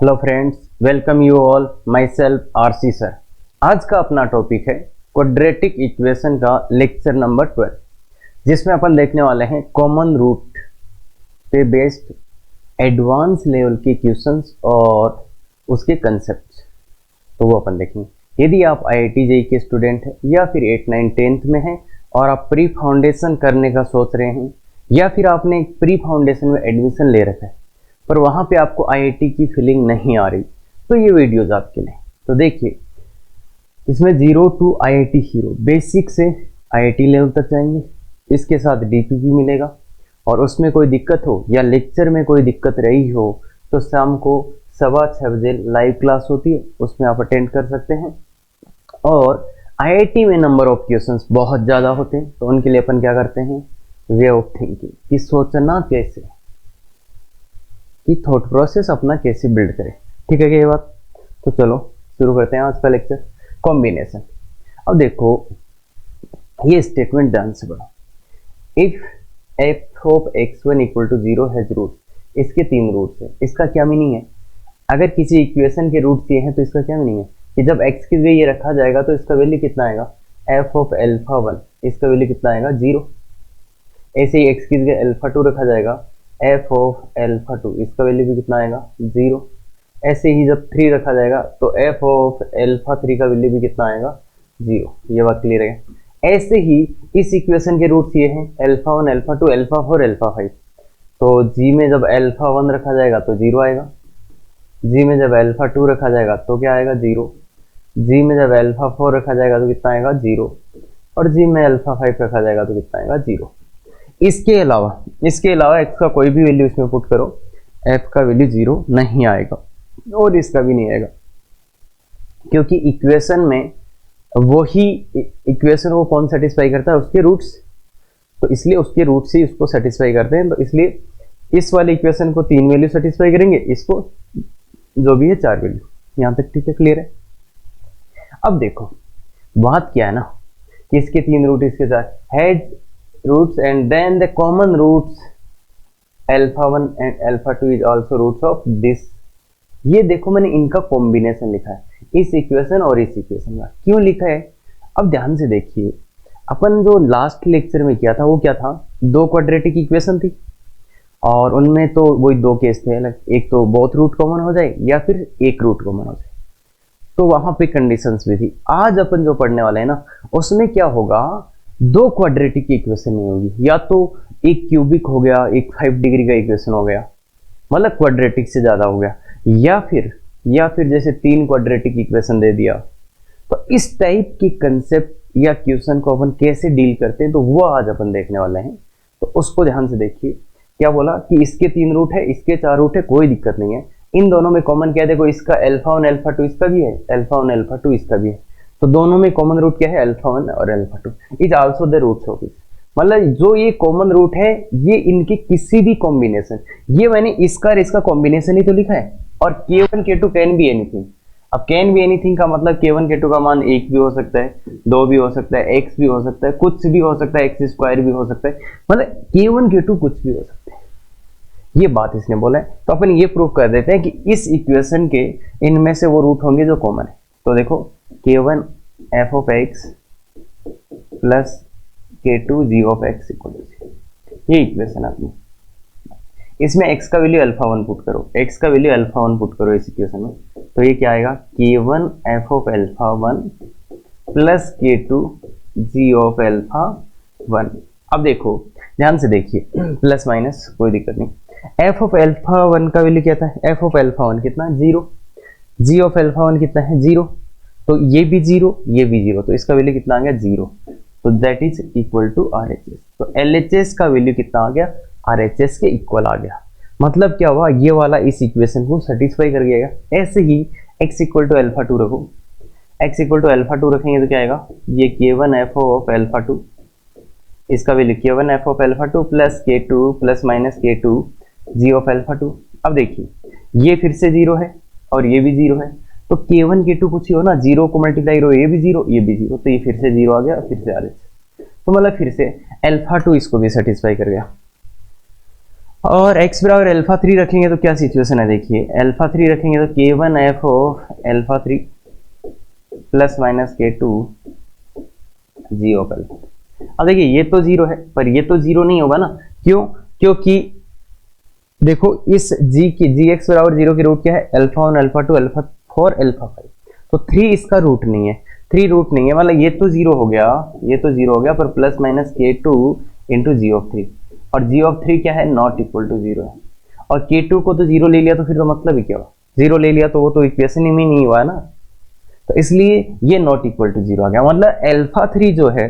Hello friends, welcome you all. My self RC sir. आज का अपना टॉपिक है क्वाड्रेटिक इक्वेशन का लेक्चर नंबर 12, जिसमें अपन देखने वाले हैं कॉमन रूट पे बेस्ड एडवांस लेवल के क्वेश्चंस और उसके कंसेप्ट। तो वो अपन देखेंगे। यदि आप IIT JEE के स्टूडेंट हैं या फिर 8, 9, 10th में हैं और आप प्री फाउंडेशन करने का सोच रहे हैं या फिर आपने प्री फाउंडेशन में एडमिशन ले रखा है पर वहाँ पे आपको IIT की फीलिंग नहीं आ रही, तो ये वीडियोज आपके लिए। तो देखिए, इसमें 0 to IIT हीरो, बेसिक से IIT लेवल तक जाएंगे। इसके साथ DPP मिलेगा और उसमें कोई दिक्कत हो या लेक्चर में कोई दिक्कत रही हो तो शाम को 6:15 बजे लाइव क्लास होती है, उसमें आप अटेंड कर सकते हैं। और IIT में नंबर ऑफ क्वेश्चंस बहुत ज़्यादा होते हैं, तो उनके लिए अपन क्या करते हैं, वे ऑफ थिंकिंग, कि सोचना कैसे, कि थॉट प्रोसेस अपना कैसे बिल्ड करें। ठीक है क्या ये बात? तो चलो शुरू करते हैं आज का लेक्चर, कॉम्बिनेशन। अब देखो ये स्टेटमेंट ध्यान से पढ़ो। If f of x1 equal to 0 has root, इसके 3 रूट्स है। इसका क्या मीनिंग है? अगर किसी इक्वेशन के रूट्स ये हैं तो इसका क्या मीनिंग है कि जब x की जगह ये रखा जाएगा तो इसका वैल्यू कितना आएगा, f ऑफ अल्फा 1, इसका वैल्यू कितना आएगा, 0। ऐसे ही x की जगह अल्फा 2 रखा जाएगा, f ऑफ अल्फा 2, इसका वैल्यू भी कितना आएगा, 0। ऐसे ही जब 3 रखा जाएगा तो f ऑफ अल्फा 3 का वैल्यू भी कितना आएगा, 0। ये बात क्लियर है? ऐसे ही इस इक्वेशन के रूट्स ये हैं, अल्फा 1, अल्फा 2, अल्फा 4, अल्फा 5। तो g में जब अल्फा 1 रखा जाएगा तो 0 आएगा, g में जब अल्फा 2 रखा जाएगा तो क्या आएगा, 0। g में जब अल्फा 4 रखा जाएगा तो कितना आएगा, 0। और g में अल्फा 5 रखा जाएगा तो कितना आएगा, 0। इसके अलावा x का कोई भी वैल्यू इसमें पुट करो, f का वैल्यू 0 नहीं आएगा और इसका भी नहीं आएगा, क्योंकि इक्वेशन में वही इक्वेशन को कौन सेटिस्फाई करता है, उसके रूट्स। तो इसलिए उसके रूट्स ही उसको सेटिस्फाई करते हैं। तो इसलिए इस वाले इक्वेशन को 3 वैल्यू सेटिस्फाई करेंगे, इसको जो भी है 4 वैल्यू। यहां तक ठीक है, क्लियर है? अब देखो बात क्या है ना, कि इसके 3 रूट, इसके 4 has roots and then the common roots alpha 1 and alpha 2 is also roots of this। ये देखो मैंने इनका कॉम्बिनेशन लिखा है, इस इक्वेशन और इस इक्वेशन का। क्यों लिखा है? अब ध्यान से देखिए, अपन जो लास्ट लेक्चर में किया था वो क्या था, 2 क्वाड्रेटिक इक्वेशन थी और उनमें तो वही 2 केस थे अलग, एक तो बोथ रूट कॉमन हो जाए या फिर एक रूट कॉमन हो जाए, तो वहां पे कंडीशंस भी थी। आज अपन जो पढ़ने वाले हैं ना, उसमें क्या होगा, 2 क्वाड्रेटिक की इक्वेशन नहीं होगी, या तो एक क्यूबिक हो गया, एक 5 डिग्री का इक्वेशन हो गया, मतलब क्वाड्रेटिक से ज्यादा हो गया, या फिर जैसे 3 क्वाड्रेटिक इक्वेशन दे दिया। तो इस टाइप की कंसेप्ट या क्वेश्चन को अपन कैसे डील करते हैं, तो वो आज अपन देखने वाले हैं। तो उसको ध्यान से देखिए। क्या बोला कि इसके 3 रूट है, इसके 4 रूट है, कोई दिक्कत नहीं है। इन दोनों में कॉमन क्या है, देखो इसका अल्फा 1 अल्फा 2 इसका भी है, अल्फा 1 अल्फा 2 इसका भी है, तो दोनों में कॉमन रूट क्या है, अल्फा 1 और alpha 2 is also the roots of it. मतलब जो ये कॉमन रूट है, ये इनके किसी भी कॉम्बिनेशन, ये मैंने इसका और इसका कॉम्बिनेशन ही तो लिखा है। और k1 k2 can be anything. अब कैन बी एनीथिंग का मतलब k1 k2 का मान 1 भी हो सकता है, 2 भी हो सकता है, x भी हो सकता है, कुछ भी हो सकता है, x² भी हो सकता है, मतलब k1 k2 कुछ भी हो सकता है। ये बात इसने बोला है, तो अपन ये प्रूव कर देते हैं कि इस इक्वेशन के इनमें से वो रूट होंगे जो कॉमन है। तो देखो k1 f of x plus k2 g of x equal to 0, ये इक्वेशन अपनी। इसमें x का वैल्यू अल्फा 1 पुट करो, x का वैल्यू अल्फा 1 पुट करो इस इक्वेशन में, तो ये क्या आएगा, k1 f of alpha 1 plus k2 g of alpha 1। अब देखो ध्यान से देखिए, प्लस माइनस कोई दिक्कत नहीं। f ऑफ अल्फा 1 का वैल्यू क्या था, f ऑफ अल्फा 1 कितना, 0। g ऑफ अल्फा 1 कितना है, 0। तो ये भी 0, ये भी 0, तो इसका वैल्यू कितना आ गया, 0। तो that is equal to RHS। तो LHS का वैल्यू कितना आ गया, RHS के इक्वल आ गया। मतलब क्या हुआ, ये वाला इस इक्वेशन को सेटिस्फाई कर गया। ऐसे ही x इक्वल टू अल्फा 2 रखो, x इक्वल टू अल्फा 2 रखेंगे तो क्या आएगा, ये k1 f ऑफ अल्फा 2, इसका value k1 f of alpha 2 plus k2 plus minus k2 g of alpha 2। अब देखिए ये फिर से 0 है और ये भी 0 है, तो k1 k2 कुछ ही हो ना, 0 को मल्टीप्लाई करो, ये भी 0 ये भी 0, तो ये फिर से 0 आ गया, फिर से RHS। तो मतलब फिर से अल्फा 2 इसको भी सेटिस्फाई कर गया। और x बराबर अल्फा 3 रखेंगे तो क्या सिचुएशन है, देखिए अल्फा 3 रखेंगे तो k1 f of alpha 3 plus minus k2 g of alpha. अब देखिए ये तो जीरो है, पर ये तो जीरो नहीं होगा ना, क्यों? क्योंकि देखो इस g की जी एक्स बराबर जीरो की रूट क्या है, अल्फा 1 अल्फा 2 अल्फा 4 अल्फा 5, तो 3 इसका रूट नहीं है, 3 रूट नहीं है, मतलब ये तो जीरो हो गया, ये तो जीरो हो गया, पर plus minus k2 into g of 3, और जी ऑफ 3 क्या है, नॉट इक्वल टू जीरो है, और k2 को तो जीरो ले लिया तो फिर तो मतलब ही क्या हुआ, जीरो ले लिया तो वो तो इक्वेशन ही में नहीं हुआ ना, तो इसलिए ये नॉट इक्वल टू जीरो आ गया। मतलब अल्फा 3 जो है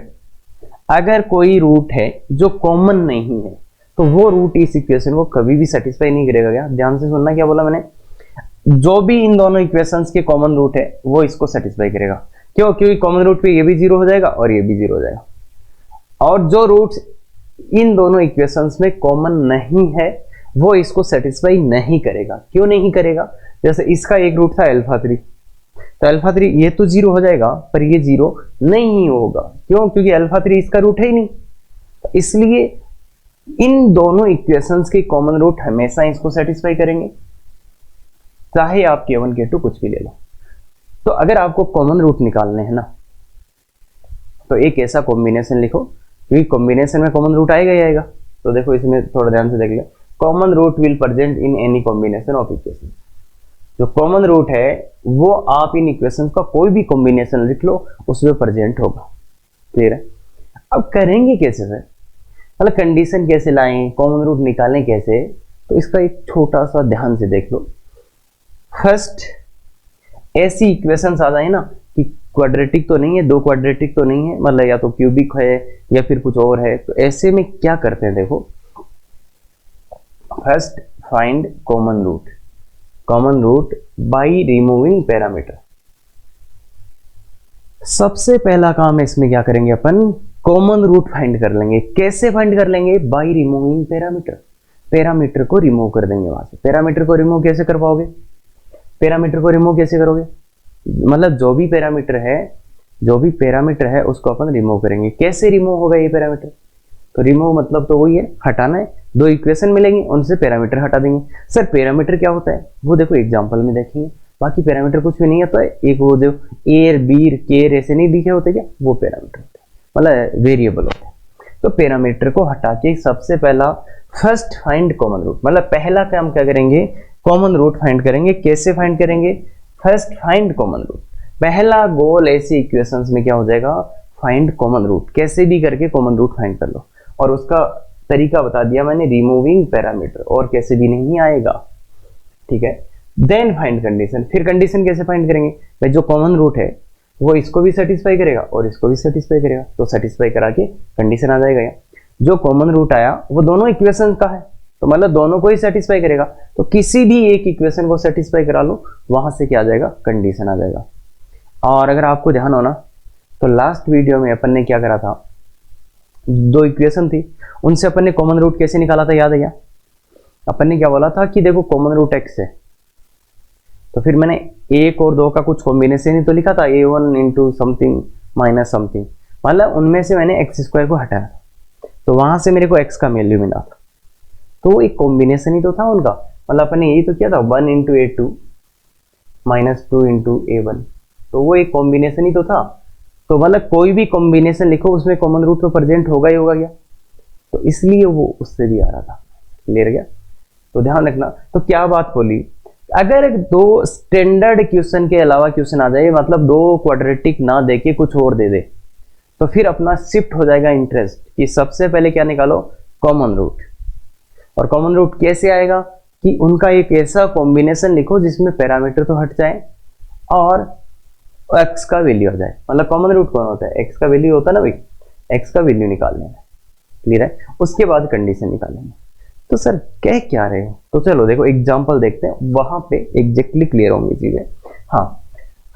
अगर कोई रूट है जो कॉमन नहीं है तो वो रूट इस इक्वेशन को कभी भी सेटिस्फाई नहीं करेगा। क्या ध्यान से सुनना, क्या बोला मैंने, जो भी इन दोनों इक्वेशंस के कॉमन रूट है वो इसको सेटिस्फाई करेगा। क्यों? क्योंकि कॉमन रूट पे ये भी जीरो हो जाएगा और ये भी जीरो हो जाएगा, और जो रूट्स इन दोनों इक्वेशंस में कॉमन नहीं है वो इसको सेटिस्फाई नहीं करेगा। क्यों नहीं करेगा? जैसे इसका एक रूट था अल्फा 3, तो अल्फा 3 ये तो जीरो हो जाएगा पर ये जीरो नहीं होगा। क्यों? क्योंकि अल्फा 3 इसका रूट है ही नहीं, तो इसलिए इन दोनों इक्वेशंस के कॉमन रूट हमेशा इसको सेटिस्फाई करेंगे, चाहे आप k1 k2 कुछ भी ले लो। तो अगर आपको कॉमन रूट निकालने हैं ना, तो एक ऐसा कॉम्बिनेशन लिखो, क्योंकि कॉम्बिनेशन में कॉमन रूट आएगा ही आएगा। तो देखो इसमें थोड़ा ध्यान से देख लो, common root will present in any combination of equation. जो कॉमन रूट है वो आप इन इक्वेशन का कोई भी कॉम्बिनेशन लिख लो उसमें प्रेजेंट होगा। क्लियर है? अब करेंगे कैसे सर, मतलब कंडीशन कैसे लाएं, कॉमन रूट निकालें कैसे, तो इसका एक छोटा सा ध्यान से देख लो। फर्स्ट ऐसी इक्वेशंस आ जाए ना कि क्वाड्रेटिक तो नहीं है, दो क्वाड्रेटिक तो नहीं है, मतलब या तो क्यूबिक है या फिर कुछ और है, तो ऐसे में क्या करते हैं, देखो first find common root, common root by removing parameter. सबसे पहला काम है इसमें क्या करेंगे अपन, कॉमन रूट फाइंड कर लेंगे। कैसे फाइंड कर लेंगे? बाय रिमूविंग पैरामीटर, पैरामीटर को रिमूव कर देंगे वहां से। पैरामीटर को रिमूव कैसे कर पाओगे, पैरामीटर को रिमूव कैसे करोगे, मतलब जो भी पैरामीटर है उसको अपन रिमूव करेंगे। कैसे रिमूव होगा ये पैरामीटर, तो रिमूव मतलब तो वही है, हटाना है। दो इक्वेशन मिलेंगी उनसे पैरामीटर हटा देंगे। सर पैरामीटर क्या होता है, वो देखो एग्जांपल में देखेंगे, बाकी पैरामीटर कुछ भी नहीं होता है। एक वो जो एयर बीर केयर ऐसे नहीं दिखे होते क्या, वो पैरामीटर होते हैं, मतलब वेरिएबल होते हैं। तो पैरामीटर को हटा के सबसे पहला फर्स्ट फाइंड कॉमन रूट, मतलब पहला काम क्या करेंगे, कॉमन रूट फाइंड करेंगे। कैसे फाइंड करेंगे, फर्स्ट फाइंड कॉमन रूट। पहला गोल ऐसे इक्वेशंस में क्या हो जाएगा, फाइंड कॉमन रूट। कैसे भी करके कॉमन रूट फाइंड कर लो, और उसका तरीका बता दिया मैंने, रिमूविंग पैरामीटर, और कैसे भी नहीं आएगा। ठीक है, देन फाइंड कंडीशन। फिर कंडीशन कैसे फाइंड करेंगे, भाई जो कॉमन रूट है वो इसको भी सेटिस्फाई करेगा और इसको भी सेटिस्फाई करेगा, तो सेटिस्फाई करा के कंडीशन आ जाएगा। जो कॉमन रूट आया वो दोनों इक्वेशन का है, तो मतलब दोनों को ही सेटिस्फाई करेगा, तो किसी भी एक इक्वेशन को सेटिस्फाई करा लो, वहां से क्या आ जाएगा, कंडीशन आ जाएगा। और अगर आपको ध्यान हो ना, तो लास्ट वीडियो में अपन ने क्या करा था, दो इक्वेशन थी उनसे अपन ने कॉमन रूट कैसे निकाला था, याद है क्या? अपन ने क्या बोला था कि देखो कॉमन रूट x है, तो फिर मैंने एक और दो का कुछ कॉम्बिनेशन ही तो लिखा था, a1 into something minus something, मतलब उनमें से मैंने एक्स स्क्वायर को हटाया, तो वहां से मेरे को x का वैल्यू मिला था, तो एक कॉम्बिनेशन ही तो था उनका। मतलब अपन ने यही तो किया था, 1 into a2 minus 2 into a1, तो वो एक कॉम्बिनेशन ही तो था। तो मतलब कोई भी कॉम्बिनेशन लिखो उसमें कॉमन रूट तो प्रेजेंट होगा ही होगा क्या, तो इसलिए वो उससे भी आ रहा था। क्लियर गया? तो ध्यान रखना। तो क्या बात बोली, अगर दो स्टैंडर्ड क्वेश्चन के अलावा क्वेश्चन आ जाए, मतलब दो क्वाड्रेटिक ना देके कुछ और दे दे, तो फिर अपना शिफ्ट हो जाएगा इंटरेस्ट कि सबसे पहले क्या निकालो, कॉमन रूट। और कॉमन रूट कैसे आएगा कि उनका एक ऐसा कॉम्बिनेशन लिखो जिसमें पैरामीटर तो हट जाए और x का वैल्यू आ जाए। मतलब कॉमन रूट कौन होता है, x का वैल्यू होता है ना भाई, x का वैल्यू निकालने में। क्लियर है? उसके बाद कंडीशन निकालेंगे। तो सर कह क्या रहे हो, तो चलो देखो एग्जांपल देखते हैं, वहां पे एग्जैक्टली क्लियर होंगी चीजें। हाँ,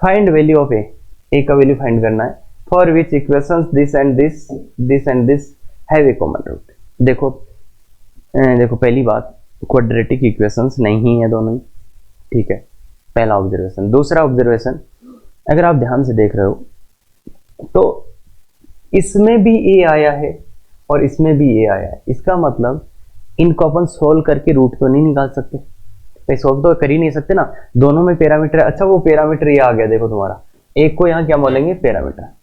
फाइंड वैल्यू ऑफ ए का वैल्यू फाइंड करना है, for which equations this and this have a common root. देखो पहली बात, क्वाड्रेटिक इक्वेशंस नहीं है दोनों ही। ठीक है, पहला ऑब्जर्वेशन। दूसरा ऑब्जर्वेशन, अगर आप ध्यान से देख रहे हो तो इसमें भी ए आया है और इसमें भी ए आया है, इसका मतलब इनको अपन सोल्व करके रूट तो नहीं निकाल सकते, भाई सोल्व तो कर ही नहीं सकते ना, दोनों में पैरामीटर। अच्छा वो पैरामीटर ये आ गया देखो तुम्हारा, एक को यहाँ क्या बोलेंगे पैरामीटर,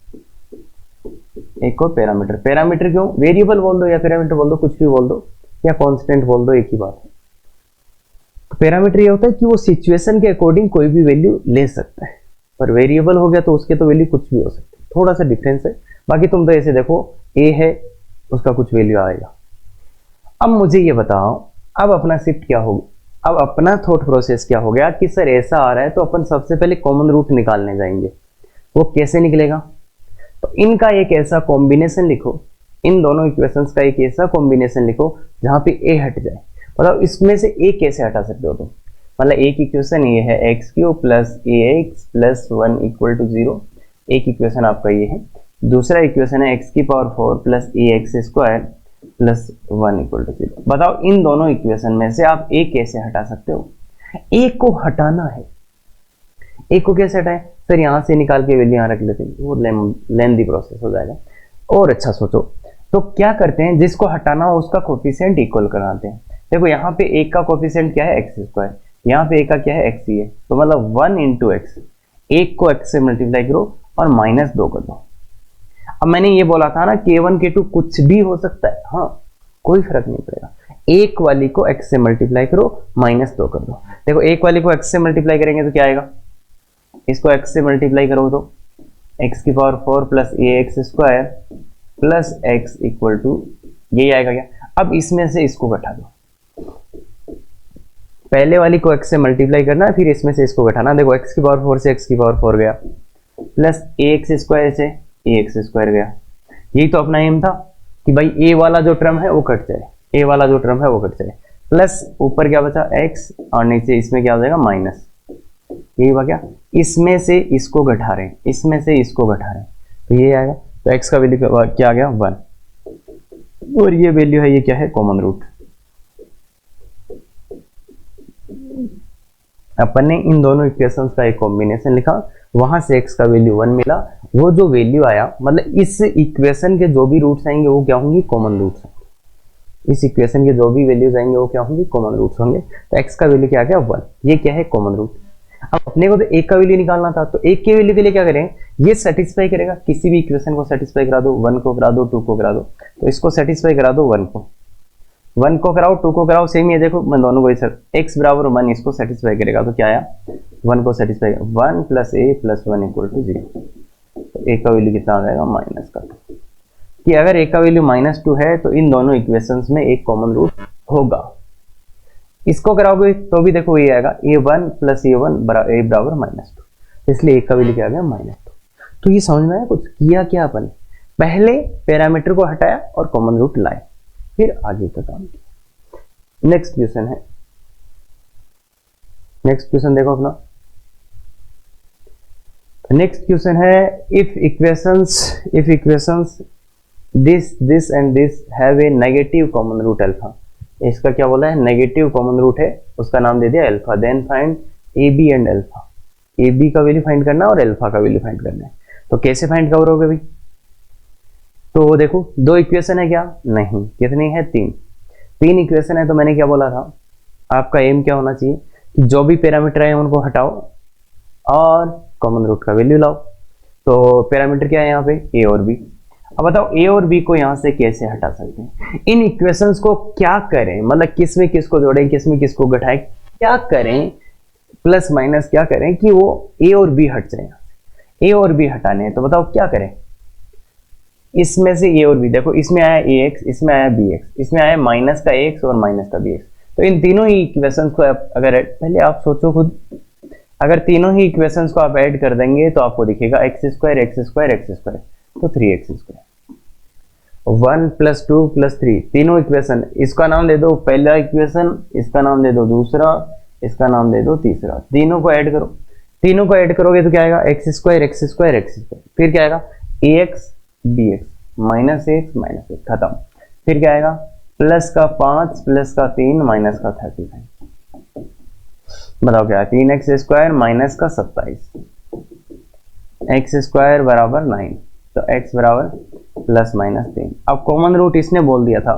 एक को पैरामीटर। पैरामीटर क्यों, वेरिएबल बोल दो या पैरामीटर बोल दो, कुछ भी बोल दो या कांस्टेंट बोल दो, एक ही बात है। तो पैरामीटर ये होता है कि वो सिचुएशन के अकॉर्डिंग कोई भी वैल्यू ले सकता है, पर वेरिएबल हो गया तो उसके तो वैल्यू कुछ भी हो सकती है, थोड़ा सा डिफरेंस है। बाकी तुम तो ऐसे देखो ए है उसका कुछ वैल्यू आएगा। अब मुझे ये बताओ अब अपना शिफ्ट क्या होगा, अब अपना थॉट प्रोसेस क्या हो गया कि सर ऐसा आ रहा है तो अपन सबसे पहले कॉमन रूट निकालने जाएंगे। वो कैसे निकलेगा, तो इनका एक ऐसा कॉम्बिनेशन लिखो, इन दोनों इक्वेशंस का एक ऐसा कॉम्बिनेशन लिखो जहां पे ए हट जाए। मतलब इसमें से ए कैसे हटा सकते हो तुम, मतलब एक इक्वेशन ये है x cube plus a x plus 1 equal to 0, एक इक्वेशन आपका ये है। दूसरा इक्वेशन है एक्स की power 4 plus a x square plus 1 equal to 0। बताओ इन दोनों इक्वेशन में से आप ए कैसे हटा सकते हो। ए को हटाना है, ए को कैसे हटाएं सर, यहां से निकाल के वैल्यू यहां रख लेते हैं, वो लेंदी प्रोसेस हो जाएगा। और अच्छा सोचो तो क्या करते हैं, जिसको हटाना हो उसका कोफिशिएंट इक्वल कराते हैं। देखो यहाँ पे एक का कोफिशिएंट क्या है एक्स स्क्वायर, यहाँ पे एक का क्या है एक्स ही है, तो मतलब 1 इंटू एक्स, एक को एक्स से मल्टीप्लाई करो और -2 कर दो। अब मैंने ये बोला था ना k1 k2 कुछ भी हो सकता है, हाँ कोई फर्क नहीं पड़ेगा। एक वाली को x से मल्टीप्लाई करो -2 कर दो। देखो एक वाली को x से मल्टीप्लाई करेंगे तो क्या आएगा, इसको x से मल्टीप्लाई करो तो x की power 4 plus a x square plus x equal to यही आएगा क्या। अब इसमें से इसको घटा दो, पहले वाली को x से मल्टीप्लाई करना है फिर इसमें से इसको घटाना। देखो x की पावर 4 से x की पावर 4 गया प्लस ए एक्स स्क्वायर से ए एक्स स्क्वायर गया। यही तो अपना एम था कि भाई ए वाला जो टर्म है वो कट जाए, ए वाला जो टर्म है वो कट जाए, प्लस ऊपर क्या बचा x और नीचे इसमें क्या हो जाएगा माइनस। यही हुआ क्या, इसमें से इसको घटा रहे हैं, इसमें से इसको घटा रहे हैं, तो ये आएगा। तो x का वैल्यू क्या आ गया 1, और ये वैल्यू है ये क्या है कॉमन रूट। अपन ने इन दोनों इक्वेशंस का एक कॉम्बिनेशन लिखा, वहां से x का वैल्यू 1 मिला, वो जो वैल्यू आया मतलब इस इक्वेशन के जो भी रूट्स आएंगे वो क्या होंगी कॉमन रूट्स। इस इक्वेशन के जो भी वैल्यूज आएंगे वो क्या होंगी कॉमन रूट्स होंगे। तो x का वैल्यू क्या आ गया 1, ये क्या है कॉमन रूट। अब अपने को तो एक का वैल्यू निकालना था, तो एक के वैल्यू के लिए क्या करें, ये सेटिस्फाई करेगा, किसी भी इक्वेशन को सेटिस्फाई करा दो, 1 को करा दो 2 को करा दो, तो इसको सेटिस्फाई करा दो 1 को कराओ 2 को कराओ, सेम ही है। देखो मैं दोनों को इस x बराबर 1 इसको सेटिस्फाई करेगा तो क्या आया 1 को satisfy 1 plus a plus 1 equal to 0। तो ए का वैल्यू कितना आ जाएगा -2, कि अगर ए का वैल्यू -2 है तो इन दोनों इक्वेशंस में एक कॉमन रूट होगा। इसको कराओगे तो भी देखो ये आएगा a1 प्लस a1 ए बराबर -2, इसलिए ए का वैल्यू क्या आ गया -2। तो ये समझ में आया कुछ किया क्या अपन, पहले पैरामीटर को हटाया और कॉमन रूट लाए, फिर आगे का काम किया। नेक्स्ट क्वेश्चन है, नेक्स्ट क्वेश्चन देखो अपना। नेक्स्ट क्वेश्चन है if equations this and this have a negative common root alpha. इसका क्या बोला है, नेगेटिव कॉमन रूट है, उसका नाम दे दिया alpha. Then find a b and alpha, a b का वैल्यू फाइंड करना और अल्फा का वैल्यू फाइंड करना है। तो कैसे फाइंड करोगे भाई, तो देखो दो इक्वेशन है क्या, नहीं, कितनी है 3 इक्वेशन है। तो मैंने क्या बोला था, आपका एम क्या होना चाहिए कि जो भी पैरामीटर है उनको हटाओ और कॉमन रूट का वैल्यू लाओ। तो पैरामीटर क्या है यहाँ पे ए और बी। अब बताओ ए और बी को यहां से कैसे हटा सकते हैं, इन इक्वेशंस को क्या करें, मतलब किस में किसको जोड़ें, किस में किसको घटाएं, क्या करें, प्लस माइनस क्या करें कि वो ए और बी हट जाए। ए और बी हटाने हैं तो बताओ क्या करें, इसमें से ए और बी, देखो इसमें आया ए एक्स, इसमें आया बी एक्स, इसमें आया माइनस का एक्स और माइनस का बी एक्स। तो इन तीनों ही इक्वेशंस को अगर पहले आप सोचो खुद, अगर तीनों ही इक्वेशंस को आप ऐड कर देंगे तो आपको दिखेगा एक्स स्क्वायर तो 3x स्क्वायर 1 प्लस 2 प्लस 3, तीनों इक्वेशन, इसका नाम दे दो पहला इक्वेशन, इसका नाम दे दो दूसरा, इसका नाम दे दो तीसरा। तीनों को ऐड करो, तीनों को ऐड करोगे तो क्या आएगा एक्स स्क्वायर, फिर क्या आएगा a x b x minus x खत्म। फिर क्या आएगा प्लस का 5 प्लस का 3 माइनस का 35। बताओ क्या है 3x स्क्वायर माइनस का 27, एक्स स्क्वायर बराबर 9, तो x बराबर प्लस माइनस 3। अब कॉमन रूट इसने बोल दिया था,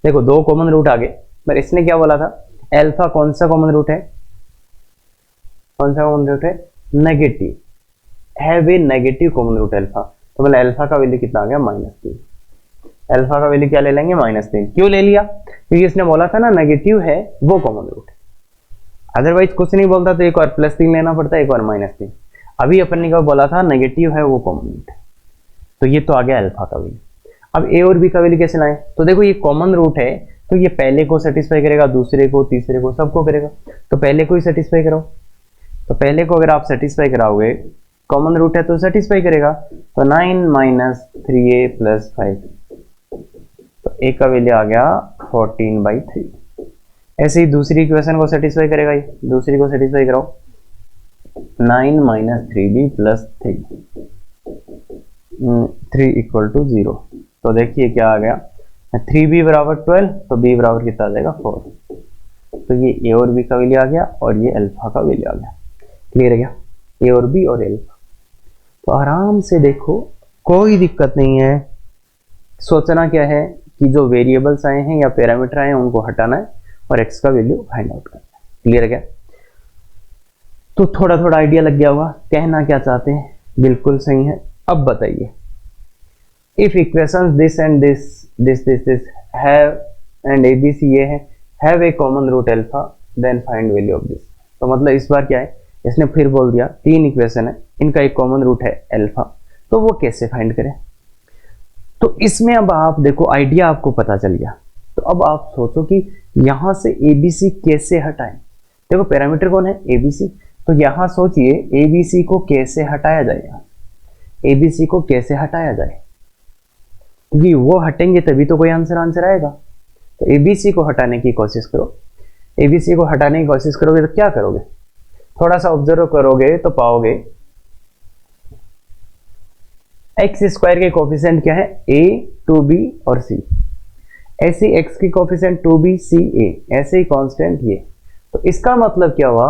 देखो दो कॉमन रूट आ गए, पर इसने क्या बोला था, अल्फा कौन सा कॉमन रूट है, कौन सा कॉमन रूट है, negative, have a negative common root alpha. तो बोला अल्फा का वैल्यू कितना आ गया, -3। अल्फा का वैल्यू क्या ले लेंगे, -3। क्यों ले लिया, क्योंकि इसने बोला था ना नेगेटिव है वो कॉमन रूट है, अदरवाइज कुछ नहीं बोलता तो एक और +3 लेना पड़ता है, एक और -3। अभी अपन ने क्या बोला था, नेगेटिव है वो कॉमन रूट है, तो ये तो आ गया अल्फा का वैल्यू। अब ए और बी का वैल्यू कैसे लाएं, तो देखो ये कॉमन रूट है तो ये पहले को सेटिस्फाई करेगा, दूसरे को, तीसरे को, सबको करेगा, तो पहले को ही सेटिस्फाई कराओ। तो पहले को अगर आप सेटिस्फाई कराओगे, कॉमन रूट है तो सेटिस्फाई करेगा, तो 9 - 3a + 5, तो a का वैल्यू आ गया 14/3। ऐसे ही दूसरी इक्वेशन को सेटिस्फाई करेगा, ये दूसरी को सेटिस्फाई कराओ, 9 - 3b + 3 = 0। तो देखिए क्या आ गया, 3b = 12, तो b बराबर कितना आ जाएगा, 4। तो ये a और b का वैल्यू आ गया और ये अल्फा का वैल्यू आ गया। क्लियर है क्या, a और b और अल्फा। तो आराम से देखो, कोई दिक्कत नहीं है। सोचना क्या है कि जो वेरिएबल्स आए हैं या पैरामीटर आए हैं उनको हटाना है और x का वैल्यू फाइंड आउट करना है। क्लियर है क्या, तो थोड़ा थोड़ा आइडिया लग गया होगा कहना क्या चाहते हैं, बिल्कुल सही है। अब बताइए, if equations this and this have and ABC ये है, have a common root alpha, then find value of this. तो मतलब इस बार क्या है, इसने फिर बोल दिया 3 इक्वेशन है, इनका एक कॉमन रूट है अल्फा, तो वो कैसे फाइंड करें। तो इसमें अब आप देखो, आइडिया आपको पता चल गया। तो अब आप सोचो कि यहां से ABC कैसे हटाएं। देखो पैरामीटर कौन है, ABC, तो यहां सोचिए ABC को कैसे हटाया जाएगा, ABC को कैसे हटाया जाए, क्योंकि वो हटेंगे तभी तो कोई आंसर आएगा। तो ABC को हटाने की कोशिश करो, ABC को हटाने की कोशिश करोगे तो क्या करोगे, थोड़ा सा ऑब्जर्व करोगे तो पाओगे x² के कोफिशिएंट क्या है, a, 2b और c। ऐसे x की कोफिशिएंट 2b, c, a, ऐसे ही कांस्टेंट ये। तो इसका मतलब क्या हुआ,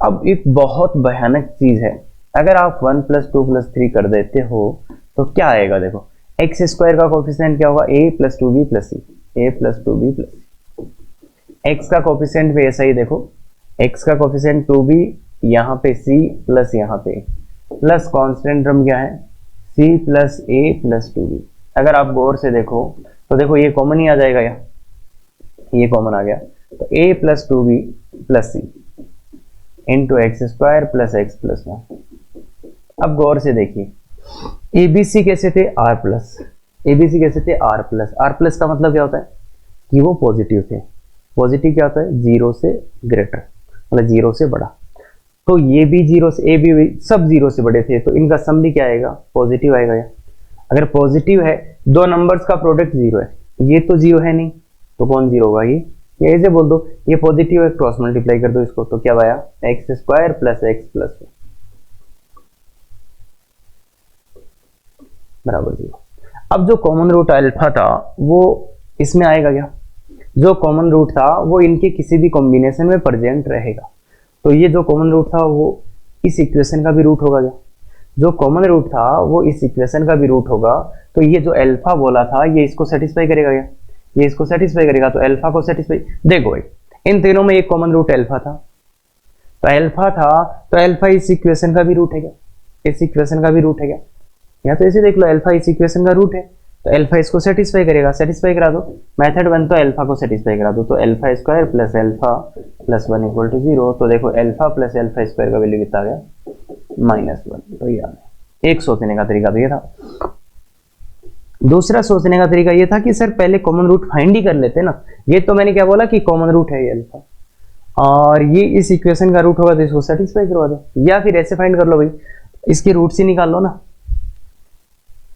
अब एक बहुत भयानक चीज है, अगर आप 1 + 2 + 3 कर देते हो तो क्या आएगा, देखो x² का कोफिशिएंट क्या होगा, a + 2b + c, a + 2b + c। x का कोफिशिएंट भी ऐसा ही, देखो x का कोफिशिएंट 2b, यहाँ पे c प्लस यहाँ पे प्लस कांस्टेंट टर्म क्या है, c + a + 2b। अगर आप गौर से देखो तो देखो ये कॉमन ही आ जाएगा, ये कॉमन आ गया, तो a + 2b + c into x² + x + 1। अब गौर से देखिए ABC कैसे थे, R+, ABC कैसे थे, R+। का मतलब क्या होता है कि वो पॉजिटिव थे। पॉजिटिव क्या होता है, 0 से ग्रेटर, मतलब 0 से बड़ा। तो ये भी 0 से, ए भी सब 0 से बड़े थे, तो इनका सम भी क्या आएगा, पॉजिटिव आएगा। अगर पॉजिटिव है, दो नंबर्स का प्रोडक्ट 0 है, ये तो 0 है नहीं, तो कौन 0 होगा, ये ऐसे बोल दो, ये पॉजिटिव है, क्रॉस मल्टीप्लाई कर दो इसको, तो क्या आया, x² + x + 1 बराबर 0। अब जो कॉमन रूट अल्फा था वो इसमें आएगा क्या, जो कॉमन रूट था वो इनके किसी भी कॉम्बिनेशन में प्रेजेंट रहेगा। तो ये जो कॉमन रूट था वो इस इक्वेशन का भी रूट होगा क्या, जो कॉमन रूट था वो इस इक्वेशन का भी रूट होगा। तो ये जो अल्फा बोला था ये इसको सेटिस्फाई करेगा क्या, ये इसको सेटिस्फाई करेगा, तो अल्फा को सेटिस्फाई। देखो भाई इन तीनों में एक कॉमन रूट अल्फा था, तो अल्फा इस इक्वेशन का भी रूट है क्या, इस इक्वेशन का भी रूट है क्या, या तो ऐसे देख लो अल्फा इस इक्वेशन का रूट है, तो अल्फा इसको सेटिस्फाई करेगा, सेटिस्फाई करा दो। मेथड 1 तो अल्फा को सेटिस्फाई करा दो, तो α² + α + 1 = 0। तो देखो अल्फा + α² का वैल्यू कितना आ गया, -1। तो ये आ गया। एक सोचने का तरीका तो ये था। दूसरा सोचने का तरीका ये था कि सर पहले कॉमन रूट फाइंड ही कर लेते ना। ये तो मैंने क्या बोला कि कॉमन रूट है ये अल्फा, और ये इस इक्वेशन का रूट होगा, तो इसको सेटिस्फाई करवा दो। या फिर ऐसे फाइंड कर लो भाई, इसके रूट्स ही निकाल लो ना,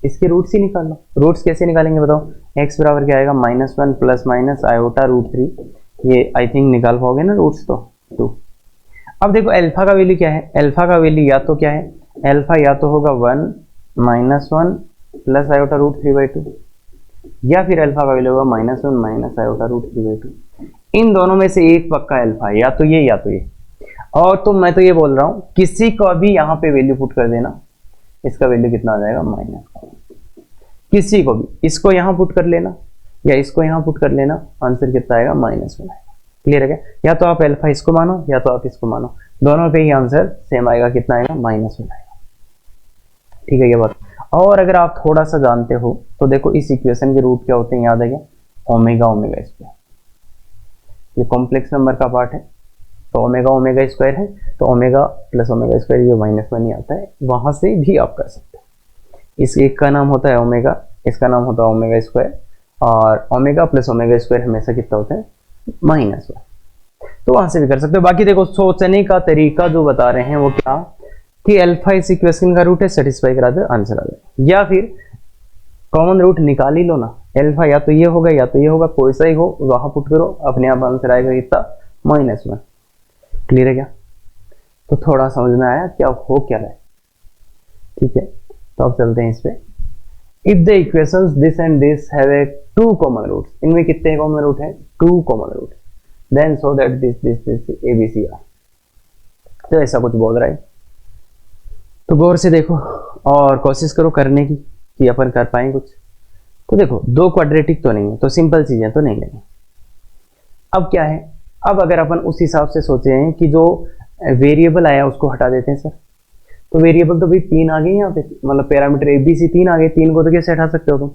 इसके रूट्स ही निकाल लो। रूट्स कैसे निकालेंगे बताओ, x बराबर क्या आएगा, -1 ± i√3। ये आई थिंक निकाल पाओगे ना रूट्स, तो 2। अब देखो अल्फा का वैल्यू क्या है, अल्फा का वैल्यू या तो क्या है, अल्फा या तो होगा 1 - 1 + i√3/2, या फिर अल्फा का वैल्यू होगा -1 - i√3/2। इन दोनों में से एक पक्का अल्फा है, या तो ये या तो ये। और तो मैं तो ये बोल रहा हूं किसी को भी यहाँ पे वैल्यू पुट कर देना, इसका वैल्यू कितना आ जाएगा, -1। किसी को भी इसको यहां पुट कर लेना, या इसको यहाँ पुट कर लेना, आंसर कितना आएगा -1 आएगा। क्लियर है क्या? या तो आप अल्फा इसको मानो या तो आप इसको मानो, दोनों पे ही आंसर सेम आएगा, कितना आएगा -1 आएगा। ठीक है ये बात। और अगर आप थोड़ा सा जानते हो तो देखो इस इक्वेशन के रूट क्या होते हैं, याद है क्या? Omega omega square. ये कॉम्प्लेक्स नंबर का पार्ट है, तो ओमेगा ओमेगा स्क्वायर है, तो ओमेगा प्लस ओमेगा स्क्वायर ये -1 ही आता है, वहां से भी आप कर सकते हो। इस एक का नाम होता है ओमेगा, इसका नाम होता है ओमेगा स्क्वायर, और ओमेगा प्लस ओमेगा स्क्वायर हमेशा कितना होता है -1, तो वहां से भी कर सकते हो। बाकी देखो सोचने का तरीका जो बता रहे हैं वो क्या, कि अल्फा इस इक्वेशन का रूट है, सेटिस्फाई करा दे आंसर आ जाए, या फिर कॉमन रूट निकाल ही लो ना, अल्फा या तो ये होगा या तो ये होगा, कोई सा ही हो वहां पुट करो, अपने आप आंसर आएगा कितना -1। क्लियर है क्या? तो थोड़ा समझ में आया क्या हो क्या रहा है? ठीक है, तो अब चलते हैं इस पे। If the equations this and this have a 2 common roots, इनमें कितने कॉमन रूट है? 2 common root, then so that this ABC are. तो ऐसा कुछ बोल रहा है, तो गौर से देखो और कोशिश करो करने की कि अपन कर पाए कुछ। तो देखो 2 क्वाड्रेटिक तो नहीं है, तो सिंपल चीजें तो नहीं लेंगे। अब क्या है, अब अगर अपन उस हिसाब से सोचे हैं कि जो वेरिएबल आया उसको हटा देते हैं सर, तो वेरिएबल तो भाई 3 आ गए यहाँ पे, मतलब पैरामीटर ABC 3 आ गए, 3 को तो कैसे हटा सकते हो तुम?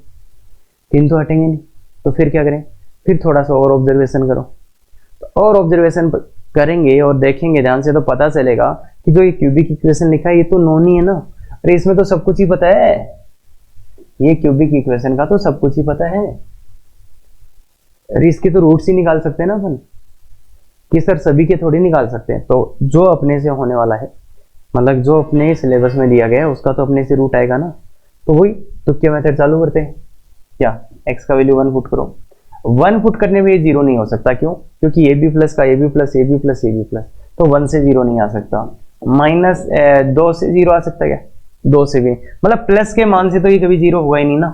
3 तो हटेंगे नहीं, तो फिर क्या करें? फिर थोड़ा सा और ऑब्जर्वेशन करो, तो और ऑब्जर्वेशन करेंगे और देखेंगे ध्यान से, तो पता चलेगा कि जो ये क्यूबिक इक्वेशन लिखा है ये तो नॉन ही है ना। अरे इसमें तो सब कुछ ही पता है, ये क्यूबिक इक्वेशन का तो सब कुछ ही पता है। अरे इसके तो रूट्स ही निकाल सकते हैं ना अपन, कि सर सभी के थोड़ी निकाल सकते हैं। तो जो अपने से होने वाला है, मतलब जो अपने सिलेबस में दिया गया है उसका तो अपने से रूट आएगा ना, तो वही तुक्के मेथड चालू करते हैं। क्या x का वैल्यू 1 पुट करो, 1 पुट करने में ये 0 नहीं हो सकता, क्यों? क्योंकि AB प्लस का AB plus AB plus AB plus, तो 1 से 0 नहीं आ सकता। -2 से 0 आ सकता है क्या? 2 से भी, मतलब प्लस के मान से तो ये कभी 0 हुआ ही नहीं ना।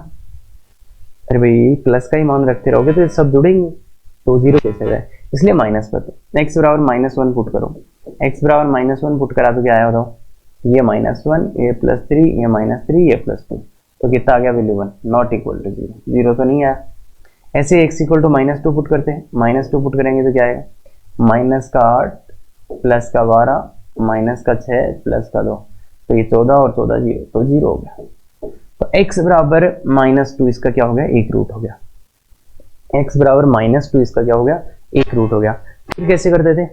अरे भाई प्लस का ही मान रखते रहोगे तो ये सब जुड़ेंगे, तो 0 कैसे जाए, इसलिए माइनस कर दो। x बराबर -1 पुट करो, x बराबर -1 पुट करा तो क्या आया बताओ? ये -1, ये +3, ये -3, ये +2, तो कितना आ गया वैल्यू 1, नॉट इक्वल टू 0, 0 तो नहीं आया। ऐसे x इक्वल टू -2 पुट करते हैं, -2 पुट करेंगे तो क्या आएगा? -8 प्लस का 12 -6 प्लस का 2, तो ये 14 और 14 0, तो 0 हो गया। तो x बराबर -2 इसका क्या हो गया? 1 रूट हो गया। x बराबर -2 इसका क्या हो गया? 1 रूट हो गया। फिर कैसे करते थे?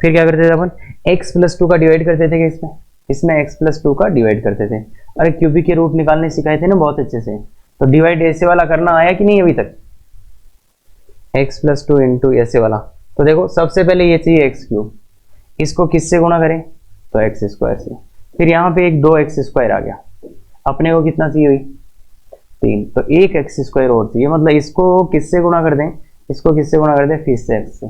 फिर क्या करते थे अपन? x + 2 का डिवाइड करते थे क्या इसमें x + 2 का डिवाइड करते थे। अरे क्यूबिक के रूट निकालने सिखाए थे ना बहुत अच्छे से, तो डिवाइड ऐसे वाला करना आया कि नहीं अभी तक? x + 2 इंटू ऐसे वाला, तो देखो सबसे पहले ये चाहिए x3, इसको किससे गुणा करें? तो x² से। फिर यहाँ पे एक 2x² आ गया, अपने को कितना चाहिए हुई? 3, तो एक x² और चाहिए, मतलब इसको किससे गुणा कर दें? इसको किससे गुणा कर दें? फिर से x से।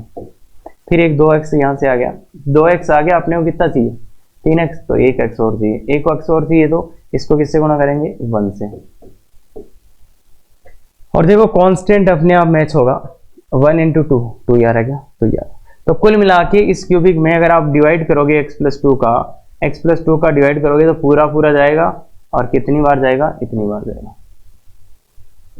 फिर एक 2x यहाँ से आ गया, 2x आ गया, अपने को कितना चाहिए? 3x, तो एक x और चाहिए, एक x और चाहिए, तो इसको किससे गुणा करेंगे? 1 से। और देखो कांस्टेंट अपने आप मैच होगा, 1 × 2, 2 यार है क्या? तो यार, तो कुल मिला के इस क्यूबिक में अगर आप डिवाइड करोगे x + 2 का डिवाइड करोगे तो पूरा पूरा जाएगा, और कितनी बार जाएगा? इतनी बार जाएगा।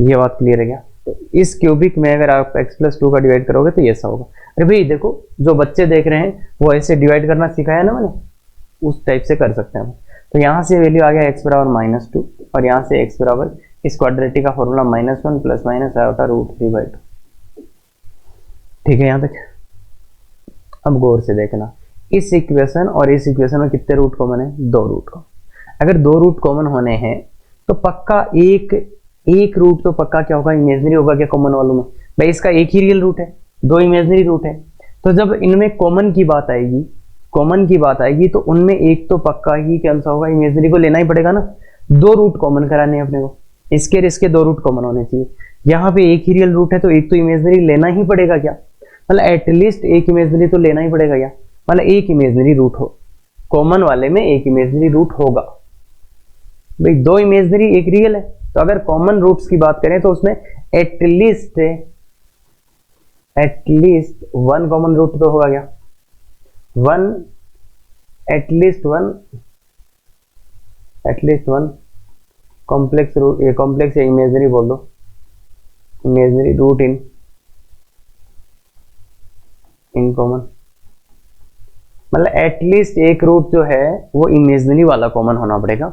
ये बात क्लियर है क्या? तो इस क्यूबिक में अगर आप x + 2 का डिवाइड करोगे तो ऐसा होगा। अरे भाई देखो जो बच्चे देख रहे हैं वो ऐसे डिवाइड करना सिखाया ना मैंने, उस टाइप से कर सकते हैं। तो यहाँ से वैल्यू आ गया x बराबर -2, और यहाँ से x बराबर इस क्वाड्रेटिक का फॉर्मूला -1 + -√3/2। ठीक है यहाँ तक? अब गौर से देखना, इस इक्वेशन और इस इक्वेशन में कितने रूट कॉमन है? 2 रूट कॉमन। अगर 2 रूट कॉमन होने हैं तो पक्का एक रूट तो पक्का क्या होगा? इमेजिनरी होगा क्या कॉमन वालों में? भाई इसका एक ही रियल रूट है, 2 इमेजिनरी रूट है, तो जब इनमें कॉमन की बात आएगी तो उनमें एक तो पक्का ही क्या होगा? इमेजिनरी को लेना ही पड़ेगा ना। 2 रूट कॉमन कराने हैं अपने को, इसके और इसके 2 रूट कॉमन होने चाहिए। यहाँ पे एक ही रियल रूट है तो एक तो इमेजिनरी लेना ही पड़ेगा क्या? मतलब एटलीस्ट एक इमेजिनरी तो लेना ही पड़ेगा क्या? मतलब एक इमेजिनरी रूट हो, कॉमन वाले में एक इमेजिनरी रूट होगा। भाई 2 इमेजिनरी एक रियल है, तो अगर कॉमन रूट्स की बात करें तो उसमें एटलीस्ट 1 कॉमन रूट तो होगा क्या? एटलीस्ट वन कॉम्प्लेक्स रूट, ये कॉम्प्लेक्स या इमेजिनरी बोल दो, इमेजिनरी रूट इन कॉमन, मतलब एटलीस्ट एक रूट जो है वो इमेजिनरी वाला कॉमन होना पड़ेगा,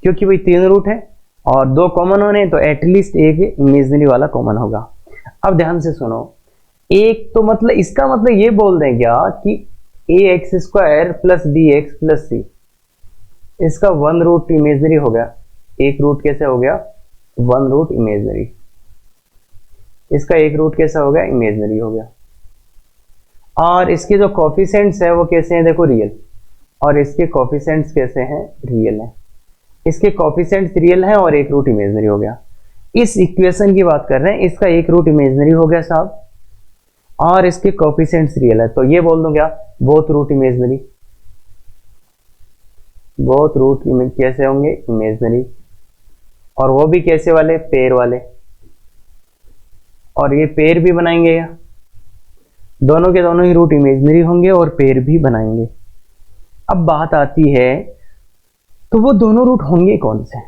क्योंकि वही 3 रूट है और 2 कॉमन होने तो एटलीस्ट एक इमेजिनरी वाला कॉमन होगा। अब ध्यान से सुनो, एक तो मतलब इसका मतलब ये बोल दें क्या कि ax² plus bx plus c, इसका 1 रूट इमेजिनरी हो गया। एक रूट कैसे हो गया? 1 रूट इमेजिनरी। इसका एक रूट कैसा हो गया? इमेजिनरी हो गया। और इसके जो कोफिशिएंट्स है वो कैसे हैं? देखो रियल, और इसके कोफिशिएंट्स कैसे हैं? रियल है। इसके कोफिशिएंट्स रियल हैं और एक रूट इमेजिनरी हो गया। इस इक्वेशन की बात कर रहे हैं, इसका एक रूट इमेजिनरी हो गया साहब, और इसके कोफिशिएंट्स रियल है, तो ये बोल दूं क्या? Both root imaginary. Both root कैसे होंगे? इमेजिनरी। और वो भी कैसे वाले? पेयर वाले। और ये पेयर भी बनाएंगे या दोनों के दोनों ही रूट इमेजिनरी होंगे और पेयर भी बनाएंगे। अब बात आती है तो वो दोनों रूट होंगे कौन से?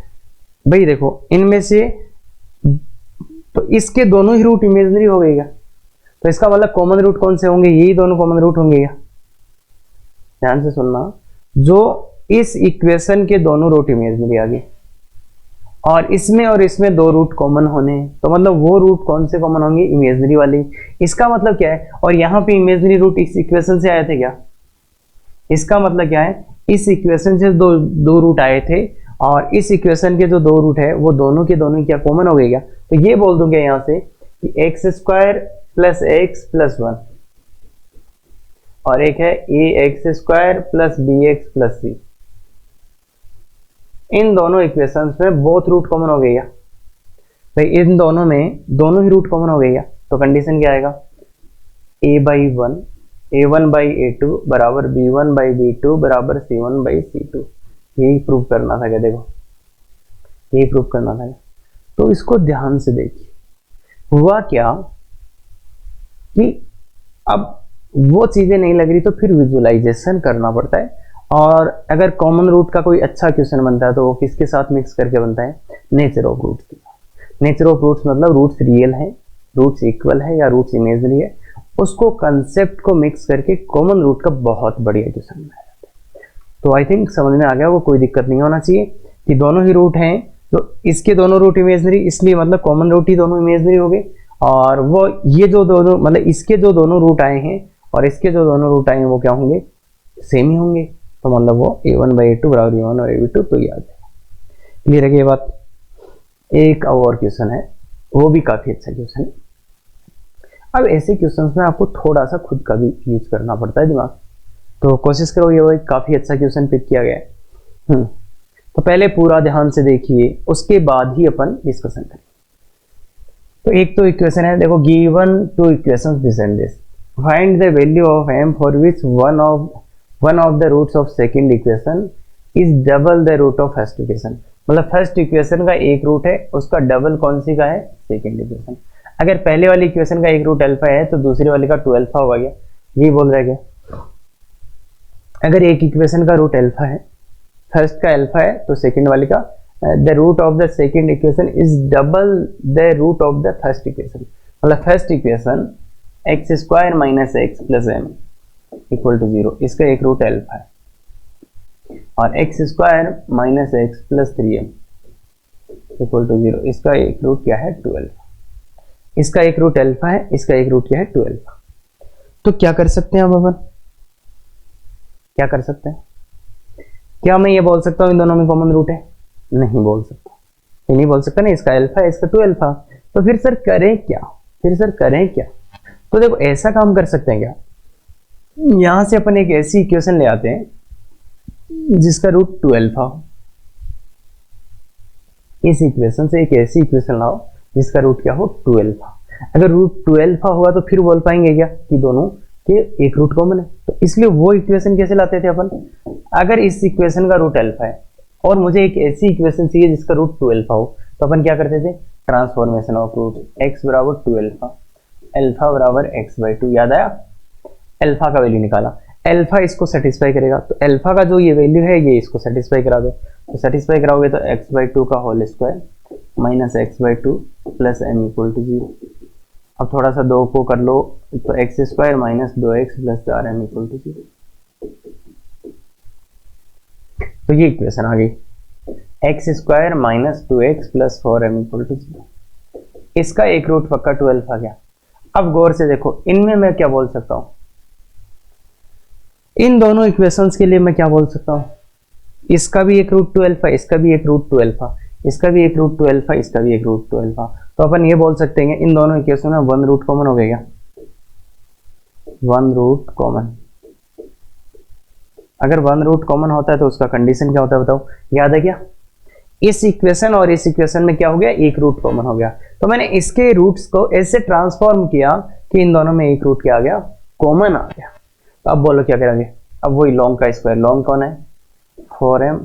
भाई देखो, इनमें से तो इसके दोनों ही रूट इमेजिनरी हो गए क्या? तो इसका मतलब कॉमन रूट कौन से होंगे? यही दोनों कॉमन रूट होंगे क्या? ध्यान से सुनना, जो इस इक्वेशन के दोनों रूट इमेजिनरी आ गए और इसमें 2 रूट कॉमन होने, तो मतलब वो रूट कौन से कॉमन होंगे? इमेजिनरी वाले। इसका मतलब क्या है? और यहाँ पे इमेजिनरी रूट इस इक्वेशन से आए थे क्या? इसका मतलब क्या है? इस इक्वेशन से दो रूट आए थे और इस इक्वेशन के जो 2 रूट है वो दोनों के दोनों क्या कॉमन हो गए क्या? तो ये बोल दूंगा यहाँ से कि x² प्लस x प्लस 1 और एक है ax² plus bx plus c। इन दोनों इक्वेशंस में बोथ रूट कॉमन हो गए क्या? भाई इन दोनों में दोनों ही रूट कॉमन हो गए क्या? तो कंडीशन क्या आएगा? a/1 a1/a2 बराबर b1/b2 बराबर c1/c2। यही प्रूव करना था क्या? देखो, यही प्रूव करना था। तो इसको ध्यान से देखिए, हुआ क्या कि अब वो चीजें नहीं लग रही तो फिर विजुअलाइजेशन करना पड़ता है। और अगर कॉमन रूट का कोई अच्छा क्वेश्चन बनता है तो वो किसके साथ मिक्स करके बनता है? नेचर ऑफ रूट्स के साथ। नेचर ऑफ रूट्स मतलब रूट्स रियल है, रूट्स इक्वल है या रूट्स इमेजिनरी है, उसको कंसेप्ट को मिक्स करके कॉमन रूट का बहुत बढ़िया क्वेश्चन बनाया जाता है। तो आई थिंक समझ में आ गया, वो कोई दिक्कत नहीं होना चाहिए कि दोनों ही रूट हैं, तो इसके दोनों रूट इमेजिनरी, इसलिए मतलब कॉमन रूट ही दोनों इमेजिनरी हो गए। और वो ये जो दोनों मतलब इसके जो दोनों रूट आए हैं और इसके जो दोनों रूट आए हैं वो क्या होंगे? सेम ही होंगे। तो मतलब वो a1/a2 बराबर a1/a2, तो याद है। क्लियर है ये बात? एक और क्वेश्चन है, वो भी काफी अच्छा क्वेश्चन है। अब ऐसे क्वेश्चंस में आपको थोड़ा सा खुद का भी यूज करना पड़ता है दिमाग, तो कोशिश करो। ये वही काफी अच्छा क्वेश्चन पिक किया गया है। तो पहले पूरा ध्यान से देखिए, उसके बाद ही अपन डिस्कशन करें। तो एक तो इक्वेशन है, देखो, given 2 equations this and this, find the value of m for which one of the roots of second equation is double the root of first equation. मतलब फर्स्ट इक्वेशन का एक रूट है, उसका डबल कौन सी का है? Second equation. अगर पहले वाली इक्वेशन का एक रूट अल्फा है तो दूसरी वाली का 2 अल्फा होगा क्या? यही बोल रहा है क्या? अगर एक इक्वेशन का रूट अल्फा है, फर्स्ट का अल्फा है, तो सेकंड वाली का the root of the second equation is double the root of the first equation. मतलब first equation x² minus x plus m equal to 0, इसका एक रूट अल्फा है, और x² minus x plus 3m equal to 0, इसका एक root क्या है? 2 alpha. इसका एक रूट अल्फा है, इसका एक रूट क्या है? 2 अल्फा। तो क्या कर सकते हैं अब अपन? क्या कर सकते हैं? क्या मैं ये बोल सकता हूँ इन दोनों में कॉमन रूट है? नहीं बोल सकता, ये नहीं बोल सकता ना। इसका अल्फा है, इसका 2 अल्फा। तो फिर सर करें क्या? तो देखो, ऐसा काम कर सकते हैं क्या, यहां से अपन एक ऐसी इक्वेशन ले आते हैं जिसका रूट 2 अल्फा हो। इस इक्वेशन से एक ऐसी इक्वेशन लाओ जिसका रूट क्या हो? 2 अल्फा। अगर रूट 2 अल्फा हुआ तो फिर बोल पाएंगे क्या कि दोनों के एक रूट कॉमन है? तो इसलिए वो इक्वेशन कैसे लाते थे अपन? अगर इस इक्वेशन का रूट अल्फा है और मुझे एक ऐसी इक्वेशन चाहिए जिसका रूट 2 अल्फा हो, तो अपन क्या करते थे? ट्रांसफॉर्मेशन ऑफ रूट, x बराबर 2 अल्फा, अल्फा बराबर x/2। याद आया? अल्फा का वैल्यू निकाला, अल्फा इसको सेटिस्फाई करेगा, तो अल्फा का जो ये वैल्यू है ये इसको सेटिस्फाई करा दो। तो सेटिस्फाई कराओगे तो x/2 का whole square minus x/2 plus m equal to 0। अब थोड़ा सा 2 को कर लो तो x square minus 2x plus 4m equal to 0। तो ये इक्वेशन आ गई, x square minus 2x plus 4m equal to 0। इसका एक रूट पक्का 12 आ गया। अब गौर से देखो, इनमें मैं क्या बोल सकता हूं, इन दोनों इक्वेशंस के लिए मैं क्या बोल सकता हूं, इसका भी एक रूट 12 है, इसका भी एक रूट 12 है, इसका भी एक रूट 12 है, इसका भी एक रूट 12 है। तो अपन ये बोल सकते हैं इन दोनों इक्वेशन में 1 रूट कॉमन हो गया। 1 रूट कॉमन, अगर 1 रूट कॉमन होता है तो उसका कंडीशन क्या होता है बताओ, याद है क्या? इस इक्वेशन और इस इक्वेशन में क्या हो गया, एक रूट कॉमन हो गया। तो मैंने इसके रूट्स को ऐसे ट्रांसफॉर्म किया कि इन दोनों में एक रूट क्या आ गया, कॉमन आ गया। तो अब बोलो क्या करेंगे, अब वही लॉन्ग का स्क्वायर, लॉन्ग कौन है 4m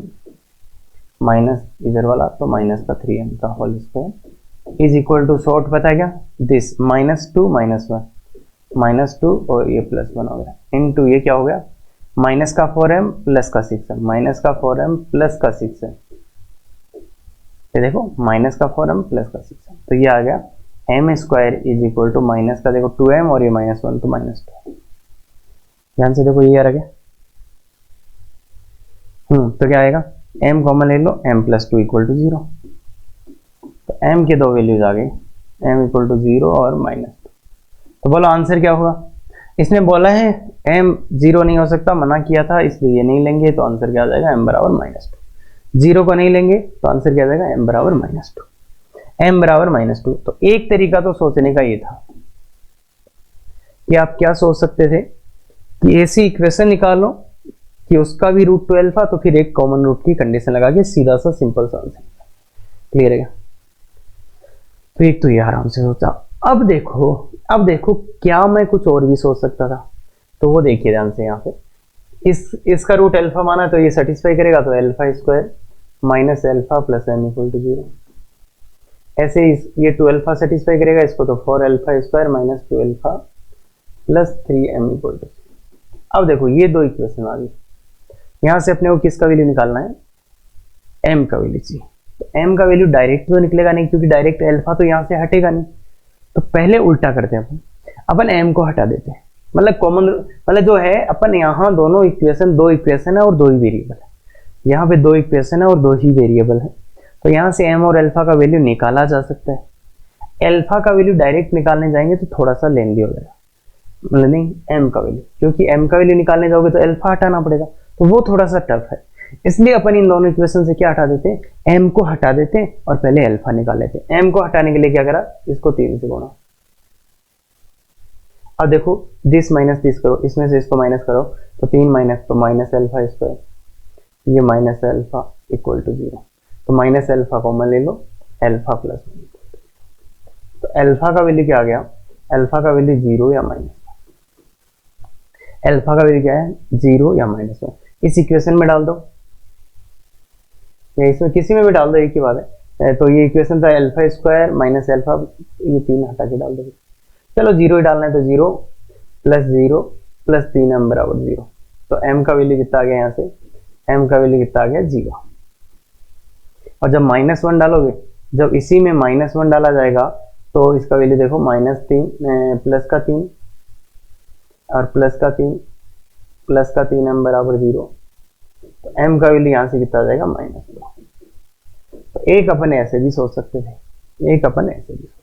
माइनस इधर वाला तो माइनस का 3m का whole square is equal to short पता है क्या, दिस -2 -1 और ये +1 हो गया इनटू ये क्या हो गया, माइनस का 4m प्लस का 6m, माइनस का 4m प्लस का 6m, ये देखो माइनस का 4m प्लस का 6m, तो ये आ गया m square is equal to minus का देखो 2m और ये -1 तो -2। ध्यान से देखो ये आ गया, तो क्या आएगा, m कॉमन ले लो, m प्लस 2 इक्वल टू 0। तो m के दो वैल्यूज आ गई, m इक्वल टू 0 और -2। तो बोलो आंसर क्या होगा, इसने बोला है m 0 नहीं हो सकता, मना किया था इसलिए ये नहीं लेंगे, तो आंसर क्या आ जाएगा m बराबर -2। 0 को नहीं लेंगे तो आंसर क्या आ जाएगा m बराबर -2, m बराबर -2। तो एक तरीका तो सोचने का ये था कि आप क्या सोच सकते थे कि ऐसी इक्वेशन निकालो कि उसका भी रूट 12 था, तो फिर एक कॉमन रूट की कंडीशन लगा के सीधा सा सिंपल सा आंसर। क्लियर है क्या? तो एक तो ये आराम से सोचा। अब देखो क्या मैं कुछ और भी सोच सकता था, तो वो देखिए ध्यान से, यहाँ पे इसका रूट अल्फा माना तो ये सेटिस्फाई करेगा, तो alpha square minus alpha plus m equal to 0। ऐसे ये 2 अल्फा सेटिस्फाई करेगा इसको, तो 4 alpha square minus 2 alpha plus 3m equal to. अब देखो ये दो इक्वेशन आ गई, यहां से अपने को किसका वैल्यू निकालना है, m का वैल्यू चाहिए। तो m का वैल्यू डायरेक्ट तो निकलेगा नहीं, क्योंकि डायरेक्ट अल्फा तो यहां से हटेगा नहीं। तो पहले उल्टा करते हैं, अपन m को हटा देते हैं, मतलब कॉमन, मतलब जो है अपन यहाँ दो इक्वेशन है और 2 ही वेरिएबल है, यहाँ पे 2 इक्वेशन है और 2 ही वेरिएबल है। तो यहाँ से m और अल्फा का वैल्यू निकाला जा सकता है। अल्फा का वैल्यू डायरेक्ट निकालने जाएंगे तो थोड़ा सा लेंदी हो जाएगा, मतलब नहीं m का वैल्यू, क्योंकि m का वैल्यू निकालने जाओगे तो अल्फा हटाना पड़ेगा, तो वो थोड़ा सा टफ है। इसलिए अपन इन दोनों इक्वेशन से क्या हटा देते हैं, m को हटा देते हैं और पहले अल्फा निकाल लेते हैं। m को हटाने के लिए क्या करा, इसको 3 से गुणा। अब देखो दिस माइनस दिस करो, इसमें से इसको माइनस करो, तो 3 माइनस तो माइनस अल्फा स्क्वायर, ये माइनस अल्फा इक्वल टू 0। तो माइनस अल्फा कॉमन ले लो, अल्फा प्लस 1। तो अल्फा का वैल्यू क्या आ गया, अल्फा का वैल्यू 0 या माइनस, अल्फा का वैल्यू क्या है 0 या -1। इस इक्वेशन में डाल दो या इसमें किसी में भी डाल दो, एक ही बात है। तो ये इक्वेशन था अल्फा स्क्वायर माइनस अल्फा, ये 3 हटा के डाल दो, चलो 0 ही डालना है, तो 0 प्लस 3m बराबर 0। तो m का वैल्यू कितना आ गया, यहाँ से m का वैल्यू कितना आ गया 0। और जब -1 डालोगे, जब इसी में -1 डाला जाएगा तो इसका वैल्यू देखो -3 प्लस का 3 और प्लस का 3m बराबर 0। तो m का वैल्यू यहाँ से कितना आ जाएगा -2। तो एक अपन ऐसे भी सोच सकते थे, एक अपन ऐसे भी सोच सकते।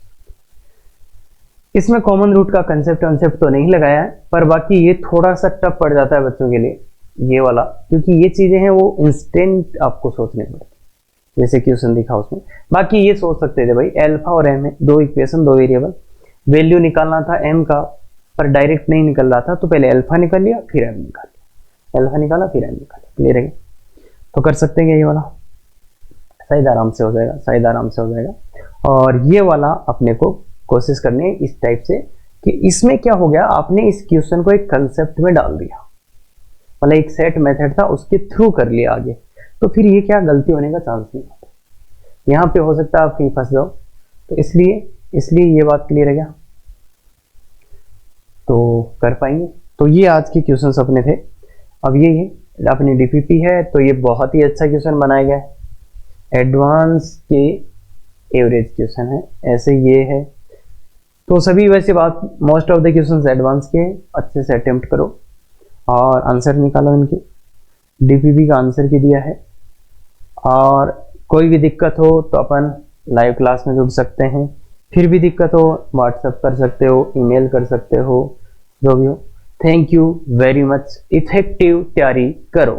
इसमें कॉमन रूट का कंसेप्ट तो नहीं लगाया है, पर बाकी ये थोड़ा सा टफ पड़ जाता है बच्चों के लिए ये वाला, क्योंकि ये चीजें हैं वो इंस्टेंट आपको सोचने पड़ती, जैसे क्वेश्चन दिखा उसमें। बाकी ये सोच सकते थे भाई अल्फा और m है, 2 इक्वेशन 2 वेरिएबल, वैल्यू निकालना था m का, पर डायरेक्ट नहीं निकल रहा था, तो पहले अल्फा निकाल लिया फिर m निकाल लिया, अल्फा निकाला फिर m निकाला। क्लियर है? तो कर सकते हैं ये वाला, शायद आराम से हो जाएगा, और ये वाला अपने को कोशिश करनी है इस टाइप से कि इसमें क्या हो गया, आपने इस क्वेश्चन को एक कंसेप्ट में डाल दिया, मतलब एक सेट मेथड था उसके थ्रू कर लिया आगे, तो फिर ये क्या गलती होने का चांस नहीं होता। यहाँ पे हो सकता है आप कहीं फंस जाओ, तो इसलिए ये बात क्लियर है क्या, तो कर पाएंगे। तो ये आज के क्वेश्चन अपने थे। अब ये अपनी डीपीपी है, तो ये बहुत ही अच्छा क्वेश्चन बनाया गया है। एडवांस के एवरेज क्वेश्चन है, ऐसे ये है। तो सभी वैसे बात most of the questions advance के, अच्छे से अटेम्प्ट करो और आंसर निकालो इनके। डीपीपी का आंसर भी दिया है, और कोई भी दिक्कत हो तो अपन लाइव क्लास में जुड़ सकते हैं, फिर भी दिक्कत हो व्हाट्सएप कर सकते हो, ईमेल कर सकते हो, जो भी हो। Thank you very much. Effective तैयारी करो।